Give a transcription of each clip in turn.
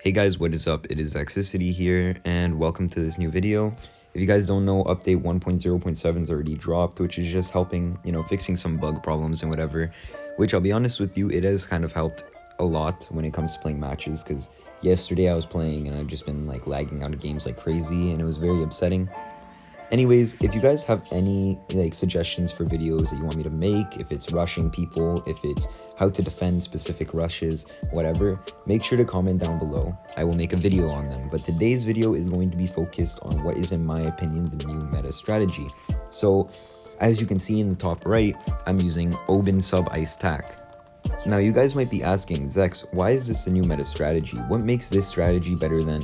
Hey guys, what is up? It is Xicity here, and welcome to this new video. If you guys don't know, update 1.0.7 is already dropped, which is just helping, fixing some bug problems and whatever, which I'll be honest with you, it has kind of helped a lot when it comes to playing matches, because yesterday I was playing and I've just been like lagging out of games like crazy, and it was very upsetting. Anyways, if you guys have any suggestions for videos that you want me to make, if it's rushing people, if it's how to defend specific rushes, whatever, make sure to comment down below. I will make a video on them. But today's video is going to be focused on what is, in my opinion, the new meta strategy. So, as you can see in the top right, I'm using Oben sub ice tack. Now you guys might be asking, Zex, why is this a new meta strategy? What makes this strategy better than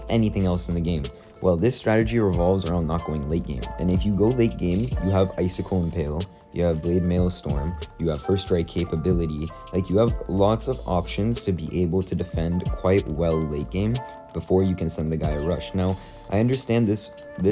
anything else in the game? Well, this strategy revolves around not going late game. And if you go late game, you have Icicle Impale, you have Blade Mail Storm, you have First Strike capability. You have lots of options to be able to defend quite well late game before you can send the guy a rush. Now, I understand this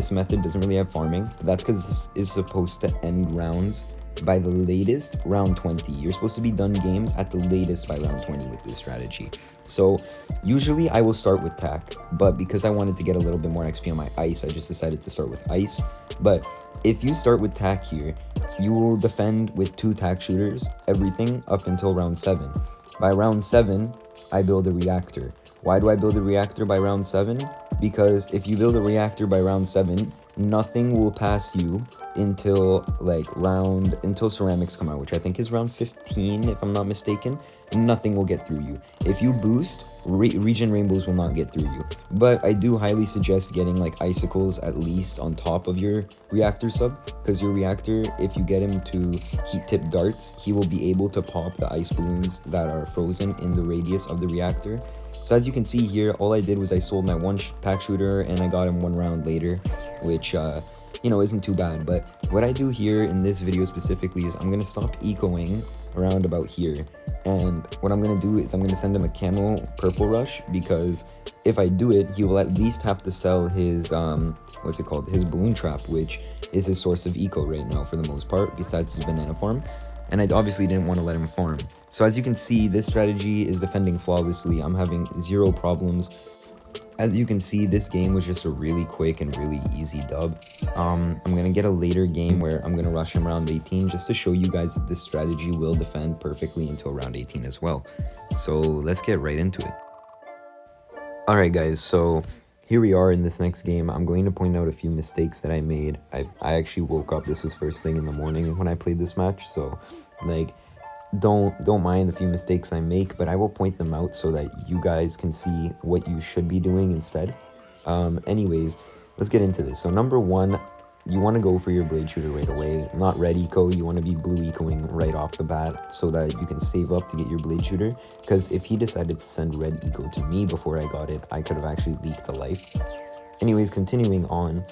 method doesn't really have farming, but that's because this is supposed to end rounds by the latest round 20. You're supposed to be done games at the latest by round 20 with this strategy. So usually I will start with tack, but because I wanted to get a little bit more XP on my ice, I just decided to start with ice. But if you start with tack here, you will defend with 2 tack shooters, everything up until round 7. By round 7, I build a reactor. Why do I build a reactor by round 7? Because if you build a reactor by round 7, nothing will pass you until until ceramics come out, which I think is round 15 if I'm not mistaken. Nothing will get through you. If you boost, regen rainbows will not get through you. But I do highly suggest getting icicles at least on top of your reactor sub, because your reactor, if you get him to heat tip darts, he will be able to pop the ice balloons that are frozen in the radius of the reactor. So as you can see here, all I did was I sold my one tack shooter and I got him 1 round later, which isn't too bad. But what I do here in this video specifically is I'm going to stop ecoing around about here. And what I'm going to do is I'm going to send him a camo purple rush, because if I do it, he will at least have to sell his, his balloon trap, which is his source of eco right now for the most part, besides his banana farm. And I obviously didn't want to let him farm. So as you can see, this strategy is defending flawlessly. I'm having 0 problems. As you can see, this game was just a really quick and really easy dub. I'm going to get a later game where I'm going to rush him around 18 just to show you guys that this strategy will defend perfectly until round 18 as well. So let's get right into it. Alright guys, so here we are in this next game. I'm going to point out a few mistakes that I made. I actually woke up, this was first thing in the morning when I played this match, so don't mind the few mistakes I make, but I will point them out so that you guys can see what you should be doing instead. Anyways, let's get into this. So number 1, you want to go for your blade shooter right away, not red eco. You want to be blue ecoing right off the bat so that you can save up to get your blade shooter, because if he decided to send red eco to me before I got it, I could have actually leaked a life. Anyways, continuing on,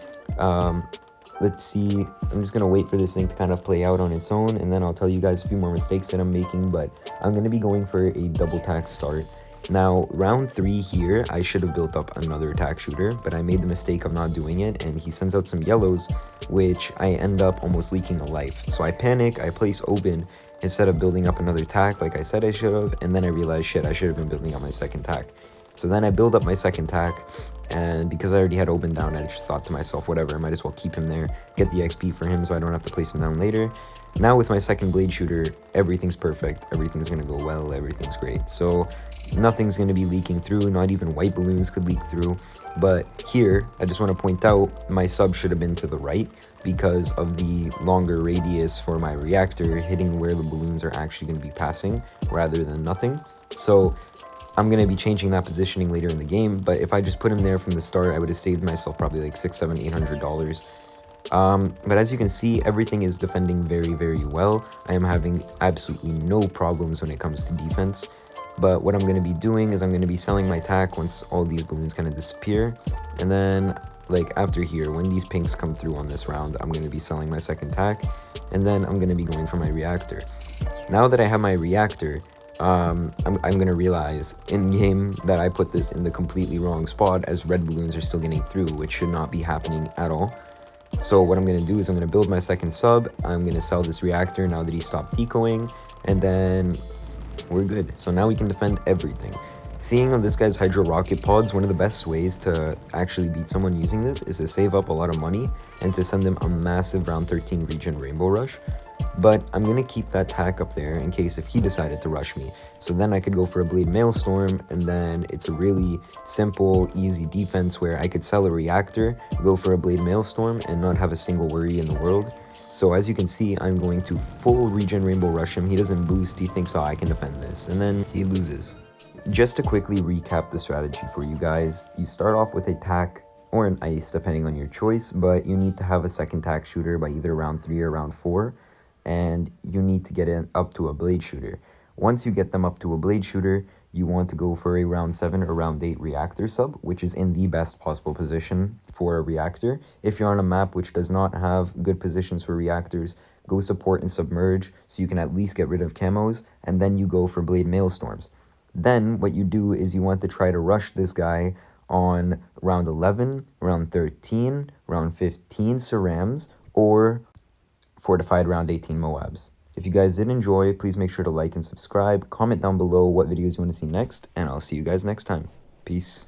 let's see, I'm just going to wait for this thing to kind of play out on its own, and then I'll tell you guys a few more mistakes that I'm making, but I'm going to be going for a double tack start. Now, round 3 here, I should have built up another tack shooter, but I made the mistake of not doing it, and he sends out some yellows, which I end up almost leaking a life. So I panic, I place Oben instead of building up another tack like I said I should have, and then I realized, shit, I should have been building up my second tack. So then I build up my second tack, and because I already had Oben down, I just thought to myself, whatever, I might as well keep him there, get the XP for him so I don't have to place him down later. Now with my second blade shooter, everything's perfect, everything's going to go well, everything's great. So nothing's going to be leaking through, not even white balloons could leak through. But here, I just want to point out, my sub should have been to the right because of the longer radius for my reactor hitting where the balloons are actually going to be passing rather than nothing. So I'm going to be changing that positioning later in the game, but if I just put him there from the start, I would have saved myself probably like $600, $700, $800. But as you can see, everything is defending very, very well. I am having absolutely no problems when it comes to defense. But what I'm going to be doing is I'm going to be selling my tack once all these balloons kind of disappear. And then after here, when these pinks come through on this round, I'm going to be selling my second tack. And then I'm going to be going for my reactor. Now that I have my reactor, I'm going to realize in game that I put this in the completely wrong spot, as red balloons are still getting through, which should not be happening at all. So what I'm going to do is I'm going to build my second sub. I'm going to sell this reactor now that he stopped decoing, and then we're good. So now we can defend everything. Seeing on this guy's Hydro Rocket Pods, one of the best ways to actually beat someone using this is to save up a lot of money and to send them a massive round 13 regen Rainbow Rush. But I'm going to keep that tack up there in case if he decided to rush me. So then I could go for a Blade Maelstrom, and then it's a really simple, easy defense where I could sell a reactor, go for a Blade Maelstrom, and not have a single worry in the world. So as you can see, I'm going to full regen Rainbow Rush him. He doesn't boost, he thinks, oh, I can defend this, and then he loses. Just to quickly recap the strategy for you guys, you start off with a tack or an ice depending on your choice, but you need to have a second tack shooter by either round 3 or round 4, and you need to get it up to a blade shooter. Once you get them up to a blade shooter, you want to go for a round 7 or round 8 reactor sub, which is in the best possible position for a reactor. If you're on a map which does not have good positions for reactors, go support and submerge so you can at least get rid of camos, and then you go for blade maelstorms. Then what you do is you want to try to rush this guy on round 11, round 13, round 15 Cerams, or fortified round 18 Moabs. If you guys did enjoy, please make sure to like and subscribe. Comment down below what videos you want to see next, and I'll see you guys next time. Peace.